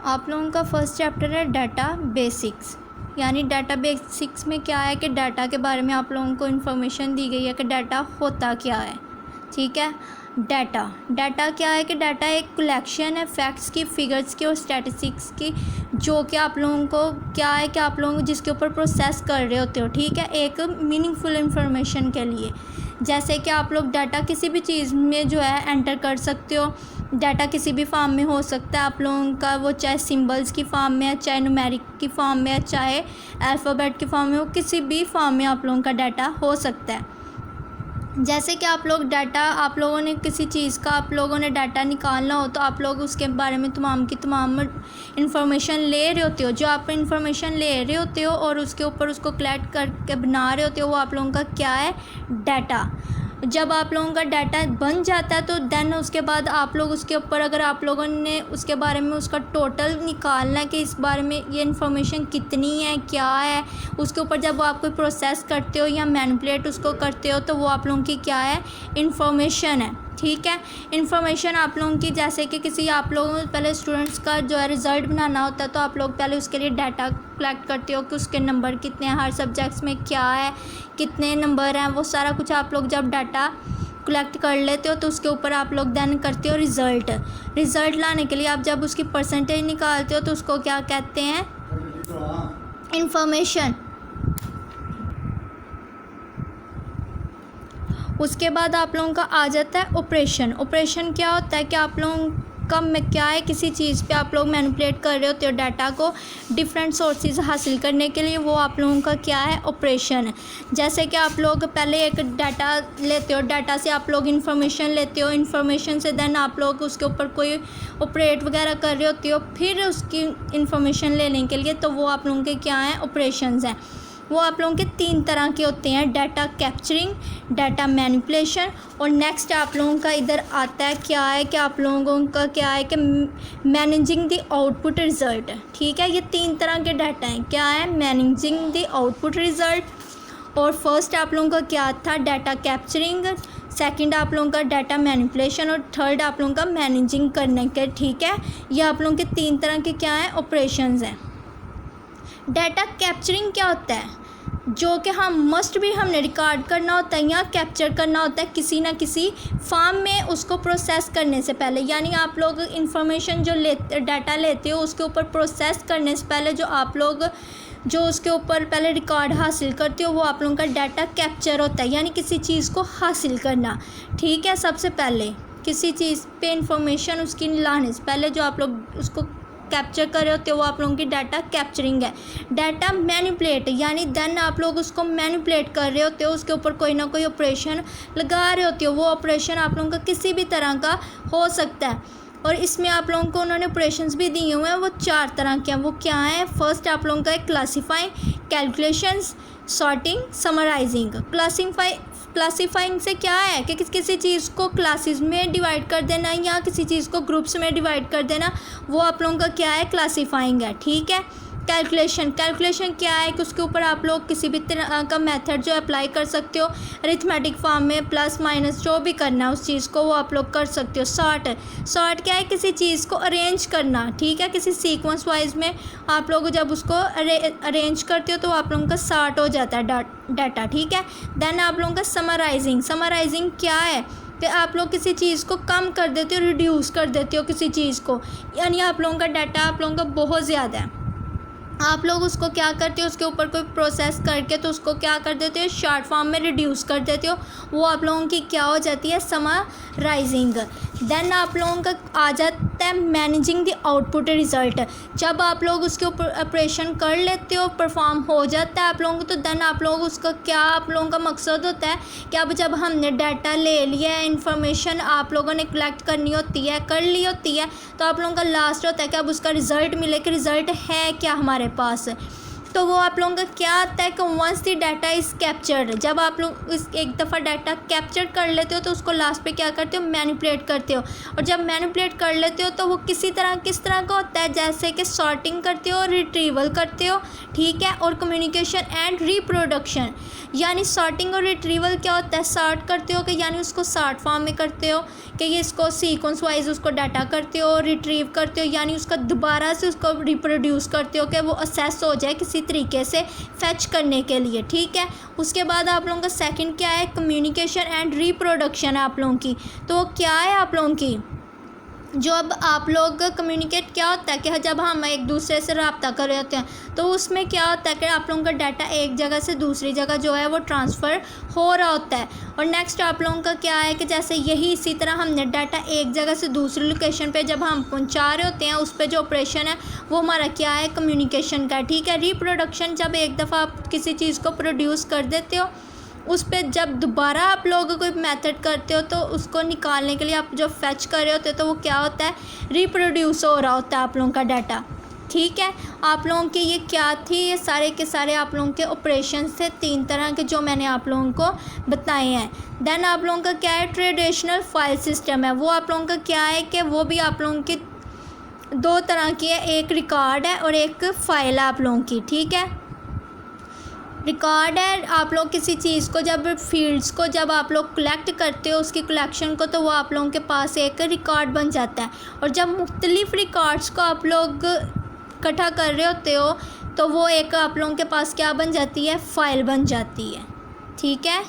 आप लोगों का फर्स्ट चैप्टर है डाटा बेसिक्स। यानी डाटा बेसिक्स में क्या है कि डाटा के बारे में आप लोगों को इन्फॉर्मेशन दी गई है कि डाटा होता क्या है। ठीक है, डाटा क्या है कि डाटा एक कलेक्शन है फैक्ट्स की, फिगर्स की और स्टैटिस्टिक्स की, जो कि आप लोगों को क्या है कि आप लोगों जिसके ऊपर प्रोसेस कर रहे होते हो। ठीक है, एक मीनिंगफुल इन्फॉर्मेशन के लिए। जैसे कि आप लोग डाटा किसी भी चीज़ में जो है एंटर कर सकते हो। डाटा किसी भी फॉर्म में हो सकता है आप लोगों का, वो चाहे सिंबल्स की फॉर्म में है, चाहे न्यूमेरिक की फॉर्म में है, चाहे अल्फ़ाबेट की फॉर्म में हो, किसी भी फॉर्म में आप लोगों का डाटा हो सकता है। जैसे कि आप लोगों ने किसी चीज़ का आप लोगों ने डाटा निकालना हो तो आप लोग उसके बारे में तमाम की तमाम इन्फॉर्मेशन ले रहे होते हो। जो आप इन्फॉर्मेशन ले रहे होते हो और उसके ऊपर उसको कलेक्ट करके बना रहे होते हो, वो आप लोगों का क्या है, डाटा। जब आप लोगों का डाटा बन जाता है तो देन उसके बाद आप लोग उसके ऊपर, अगर आप लोगों ने उसके बारे में उसका टोटल निकालना है कि इस बारे में ये इन्फॉर्मेशन कितनी है, क्या है, उसके ऊपर जब आप कोई प्रोसेस करते हो या मैनिपुलेट उसको करते हो तो वो आप लोगों की क्या है, इन्फॉर्मेशन है। ठीक है, इन्फॉर्मेशन आप लोगों की, जैसे कि किसी आप लोगों को पहले स्टूडेंट्स का जो है रिज़ल्ट बनाना होता है तो आप लोग पहले उसके लिए डाटा कलेक्ट करते हो कि उसके नंबर कितने हैं, हर सब्जेक्ट्स में क्या है, कितने नंबर हैं, वो सारा कुछ आप लोग जब डाटा कलेक्ट कर लेते हो तो उसके ऊपर आप लोग देन करते हो रिज़ल्ट लाने के लिए आप जब उसकी परसेंटेज निकालते हो तो उसको क्या कहते हैं, इन्फॉर्मेशन। उसके बाद आप लोगों का आ जाता है ऑपरेशन क्या होता है कि आप लोगों का क्या है, किसी चीज़ पे आप लोग मैनिपुलेट कर रहे होते हो डाटा को डिफरेंट सोर्सेज हासिल करने के लिए, वो आप लोगों का क्या है, ऑपरेशन है। जैसे कि आप लोग पहले एक डाटा लेते हो, डाटा से आप लोग इन्फॉर्मेशन लेते हो, इन्फॉर्मेशन से देन आप लोग उसके ऊपर कोई ऑपरेट वगैरह कर रहे होते हो, फिर उसकी इन्फॉर्मेशन लेने के लिए, तो वो आप लोगों के क्या हैं, ऑपरेशंस हैं। वो आप लोगों के 3 तरह के होते हैं, डाटा कैप्चरिंग, डाटा मैनिपुलेशन और नेक्स्ट आप लोगों का इधर आता है क्या है कि आप लोगों का क्या है कि मैनेजिंग द आउटपुट रिज़ल्ट। ठीक है, ये 3 तरह के डाटा हैं, क्या है, मैनेजिंग द आउटपुट रिज़ल्ट, और फर्स्ट आप लोगों का क्या था, डाटा कैप्चरिंग, सेकंड आप लोगों का डाटा मैनिपुलेशन और थर्ड आप लोगों का मैनेजिंग करने के। ठीक है, ये आप लोगों के 3 तरह के क्या हैं, ऑपरेशंस हैं। डाटा कैप्चरिंग क्या होता है, जो कि मस्ट भी हमने रिकॉर्ड करना होता है या कैप्चर करना होता है किसी ना किसी फॉर्म में उसको प्रोसेस करने से पहले। यानी आप लोग इन्फॉर्मेशन जो डाटा लेते हो उसके ऊपर प्रोसेस करने से पहले जो आप लोग जो उसके ऊपर पहले रिकॉर्ड हासिल करते हो वो आप लोगों का डाटा कैप्चर होता है, यानी किसी चीज़ को हासिल करना। ठीक है, सबसे पहले किसी चीज़ पे इंफॉर्मेशन उसकी लाने से पहले जो आप लोग उसको कैप्चर कर रहे होते हो वो आप लोगों की डाटा कैप्चरिंग है। डाटा मैनिपुलेट, यानी देन आप लोग उसको मैनिपुलेट कर रहे होते हो, उसके ऊपर कोई ना कोई ऑपरेशन लगा रहे होते हो। वो ऑपरेशन आप लोगों का किसी भी तरह का हो सकता है और इसमें आप लोगों को उन्होंने ऑपरेशंस भी दिए हुए हैं, वो 4 तरह के हैं। वो क्या है, फर्स्ट आप लोगों का है classifying, calculations, sorting, summarizing. Classifying से क्या है कि किसी चीज़ को क्लासेस में डिवाइड कर देना या किसी चीज़ को ग्रुप्स में डिवाइड कर देना, वो आप लोगों का क्या है, क्लासीफाइंग है। ठीक है, कैलकुलेशन क्या है कि उसके ऊपर आप लोग किसी भी तरह का मेथड जो अप्लाई कर सकते हो, अरिथमेटिक फॉर्म में प्लस माइनस जो भी करना है उस चीज़ को वो आप लोग कर सकते हो। सॉर्ट क्या है, किसी चीज़ को अरेंज करना। ठीक है, किसी सीक्वेंस वाइज में आप लोग जब उसको अरेंज करते हो तो आप लोगों का सॉर्ट हो जाता है डाटा। ठीक है, देन आप लोगों का समराइजिंग क्या है कि आप लोग किसी चीज़ को कम कर देते हो, रिड्यूस कर देते हो किसी चीज़ को, यानी आप लोगों का डाटा आप लोगों का बहुत ज़्यादा है, आप लोग उसको क्या करते हो, उसके ऊपर कोई प्रोसेस करके तो उसको क्या कर देते हो, शॉर्ट फॉर्म में रिड्यूस कर देते हो, वो आप लोगों की क्या हो जाती है, समराइजिंग। देन आप लोगों का आ जाता है मैनेजिंग द आउटपुट रिज़ल्ट। जब आप लोग उसके ऊपर ऑपरेशन कर लेते हो, परफॉर्म हो जाता है आप लोगों को, तो देन आप लोग उसका क्या आप लोगों का मकसद होता है कि अब जब हमने डाटा ले लिया है, इन्फॉर्मेशन आप लोगों ने कलेक्ट करनी होती है, कर ली होती है, तो आप लोगों का लास्ट होता है कि अब उसका रिज़ल्ट मिले कि रिज़ल्ट है क्या हमारे पास। तो वो आप लोगों का क्या आता है कि once the data is captured, जब आप लोग इस एक दफ़ा डाटा कैप्चर कर लेते हो तो उसको लास्ट पे क्या करते हो, मैनिपुलेट करते हो। और जब मैनिपुलेट कर लेते हो तो वो किस तरह का होता है, जैसे कि सॉर्टिंग करते हो, रिट्रीवल करते हो, ठीक है, और कम्युनिकेशन एंड रिप्रोडक्शन। यानी सॉर्टिंग और रिट्रीवल क्या होता है, सॉर्ट करते हो कि यानी उसको सॉर्ट फॉर्म में करते हो कि ये इसको सीक्वेंस वाइज उसको डाटा करते हो, रिट्रीव करते हो यानी उसका दोबारा से उसको रिप्रोड्यूस करते हो कि वो असेस हो जाए किसी तरीके से फैच करने के लिए, ठीक है। उसके बाद आप लोगों का सेकंड क्या है, कम्युनिकेशन एंड रिप्रोडक्शन है आप लोगों की। तो वो क्या है आप लोगों की, जो अब आप लोग कम्युनिकेट क्या होता है कि जब हम एक दूसरे से रब्ता कर रहे होते हैं तो उसमें क्या होता है कि आप लोगों का डाटा एक जगह से दूसरी जगह जो है वो ट्रांसफ़र हो रहा होता है। और नेक्स्ट आप लोगों का क्या है कि जैसे यही इसी तरह हमने डाटा एक जगह से दूसरी लोकेशन पे जब हम पहुंचा रहे होते हैं, उस पर जो ऑपरेशन है वो हमारा क्या है, कम्युनिकेशन का, ठीक है। रिप्रोडक्शन, जब एक दफ़ा आप किसी चीज़ को प्रोड्यूस कर देते हो, उस पर जब दोबारा आप लोग कोई मेथड करते हो तो उसको निकालने के लिए आप जो फैच कर रहे होते हो तो वो क्या होता है, रिप्रोड्यूस हो रहा होता है आप लोगों का डाटा, ठीक है। आप लोगों के ये क्या थी, ये सारे के सारे आप लोगों के ऑपरेशन थे, 3 तरह के जो मैंने आप लोगों को बताए हैं। देन आप लोगों का क्या है, ट्रेडिशनल फाइल सिस्टम है। वो आप लोगों का क्या है कि वो भी आप लोगों की 2 तरह की है, एक रिकॉर्ड है और एक फ़ाइल है आप लोगों की, ठीक है। रिकॉर्ड है, आप लोग किसी चीज़ को जब फील्ड्स को जब आप लोग कलेक्ट करते हो उसकी कलेक्शन को, तो वो आप लोगों के पास एक रिकॉर्ड बन जाता है। और जब मुख्तलिफ़ रिकॉर्ड्स को आप लोग इकट्ठा कर रहे होते हो तो वो एक आप लोगों के पास क्या बन जाती है, फ़ाइल बन जाती है, ठीक है।